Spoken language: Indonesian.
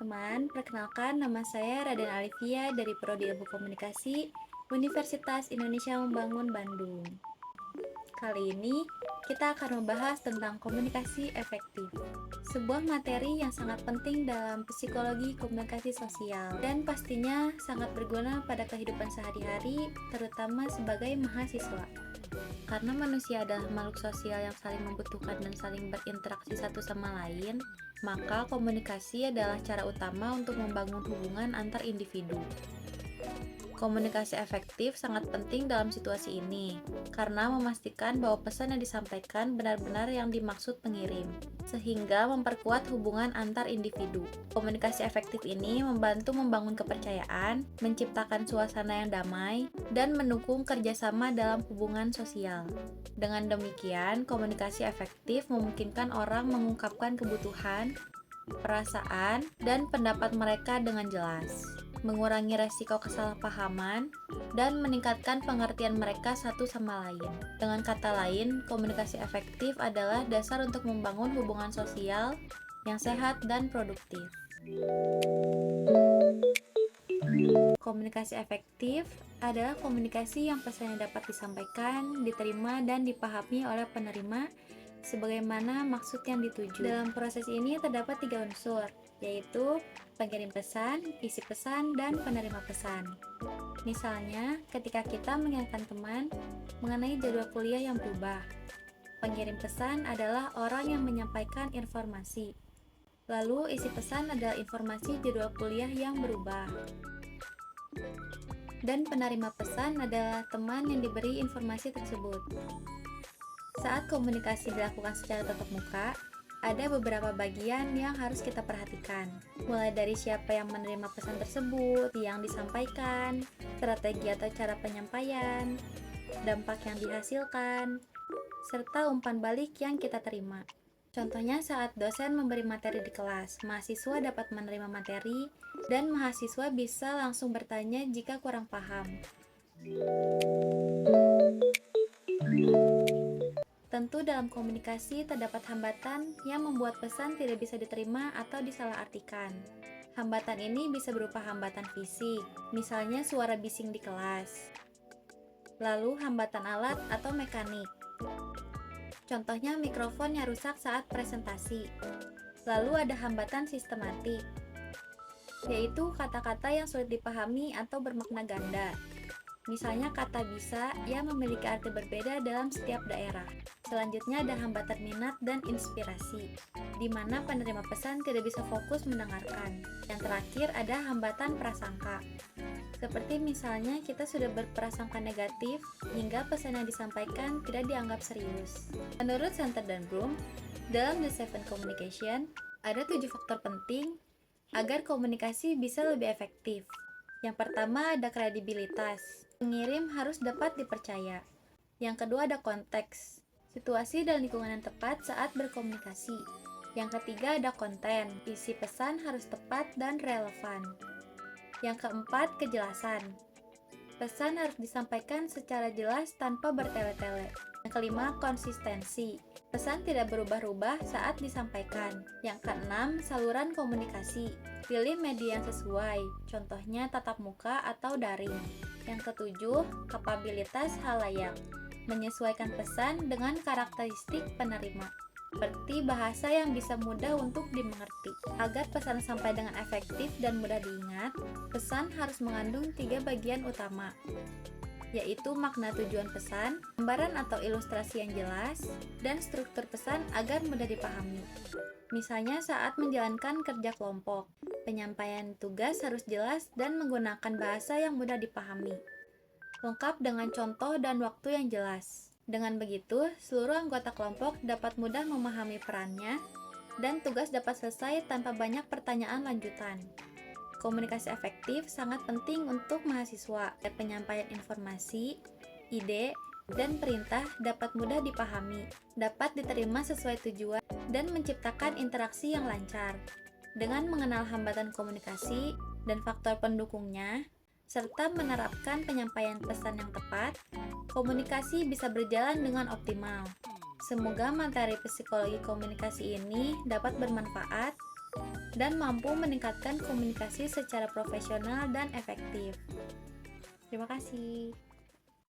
teman-teman, perkenalkan nama saya Raden Alivia dari Prodi Ilmu Komunikasi, Universitas Indonesia Membangun Bandung. Kali ini kita akan membahas tentang komunikasi efektif, sebuah materi yang sangat penting dalam psikologi komunikasi sosial dan pastinya sangat berguna pada kehidupan sehari-hari, terutama sebagai mahasiswa. Karena manusia adalah makhluk sosial yang saling membutuhkan dan saling berinteraksi satu sama lain, maka komunikasi adalah cara utama untuk membangun hubungan antar individu. Komunikasi efektif sangat penting dalam situasi ini, karena memastikan bahwa pesan yang disampaikan benar-benar yang dimaksud pengirim, sehingga memperkuat hubungan antar individu. Komunikasi efektif ini membantu membangun kepercayaan, menciptakan suasana yang damai, dan mendukung kerjasama dalam hubungan sosial. Dengan demikian, komunikasi efektif memungkinkan orang mengungkapkan kebutuhan, perasaan, dan pendapat mereka dengan jelas, mengurangi resiko kesalahpahaman, dan meningkatkan pengertian mereka satu sama lain. Dengan kata lain, komunikasi efektif adalah dasar untuk membangun hubungan sosial yang sehat dan produktif. Komunikasi efektif adalah komunikasi yang pesannya dapat disampaikan, diterima, dan dipahami oleh penerima sebagaimana maksud yang dituju. Dalam proses ini terdapat 3 unsur, yaitu pengirim pesan, isi pesan, dan penerima pesan. Misalnya, ketika kita mengingatkan teman mengenai jadwal kuliah yang berubah, pengirim pesan adalah orang yang menyampaikan informasi. Lalu, isi pesan adalah informasi jadwal kuliah yang berubah. Dan penerima pesan adalah teman yang diberi informasi tersebut. Saat komunikasi dilakukan secara tatap muka, ada beberapa bagian yang harus kita perhatikan, mulai dari siapa yang menerima pesan tersebut, yang disampaikan, strategi atau cara penyampaian, dampak yang dihasilkan, serta umpan balik yang kita terima. Contohnya saat dosen memberi materi di kelas, mahasiswa dapat menerima materi, dan mahasiswa bisa langsung bertanya jika kurang paham. Tentu dalam komunikasi terdapat hambatan yang membuat pesan tidak bisa diterima atau disalahartikan. Hambatan ini bisa berupa hambatan fisik, misalnya suara bising di kelas. Lalu hambatan alat atau mekanik. Contohnya mikrofon yang rusak saat presentasi. Lalu ada hambatan sistematik, yaitu kata-kata yang sulit dipahami atau bermakna ganda. Misalnya kata bisa yang memiliki arti berbeda dalam setiap daerah. Selanjutnya ada hambatan minat dan inspirasi, di mana penerima pesan tidak bisa fokus mendengarkan. Yang terakhir ada hambatan prasangka. Seperti misalnya kita sudah berprasangka negatif hingga pesan yang disampaikan tidak dianggap serius. Menurut Center dan Bloom, dalam The Seven Communication, ada 7 faktor penting agar komunikasi bisa lebih efektif. Yang pertama ada kredibilitas. Pengirim harus dapat dipercaya. Yang kedua ada konteks, situasi dan lingkungan yang tepat saat berkomunikasi. Yang ketiga ada konten, isi pesan harus tepat dan relevan. Yang keempat kejelasan, pesan harus disampaikan secara jelas tanpa bertele-tele. Yang kelima konsistensi, pesan tidak berubah-ubah saat disampaikan. Yang keenam saluran komunikasi, pilih media yang sesuai, contohnya tatap muka atau daring. Yang ketujuh, kapabilitas halayak, menyesuaikan pesan dengan karakteristik penerima, seperti bahasa yang bisa mudah untuk dimengerti. Agar pesan sampai dengan efektif dan mudah diingat, pesan harus mengandung 3 bagian utama, yaitu makna tujuan pesan, gambaran atau ilustrasi yang jelas, dan struktur pesan agar mudah dipahami. Misalnya saat menjalankan kerja kelompok, penyampaian tugas harus jelas dan menggunakan bahasa yang mudah dipahami, lengkap dengan contoh dan waktu yang jelas. Dengan begitu, seluruh anggota kelompok dapat mudah memahami perannya dan tugas dapat selesai tanpa banyak pertanyaan lanjutan. Komunikasi efektif sangat penting untuk mahasiswa. Penyampaian informasi, ide, dan perintah dapat mudah dipahami, dapat diterima sesuai tujuan, dan menciptakan interaksi yang lancar. Dengan mengenal hambatan komunikasi dan faktor pendukungnya, serta menerapkan penyampaian pesan yang tepat, komunikasi bisa berjalan dengan optimal. Semoga materi psikologi komunikasi ini dapat bermanfaat dan mampu meningkatkan komunikasi secara profesional dan efektif. Terima kasih.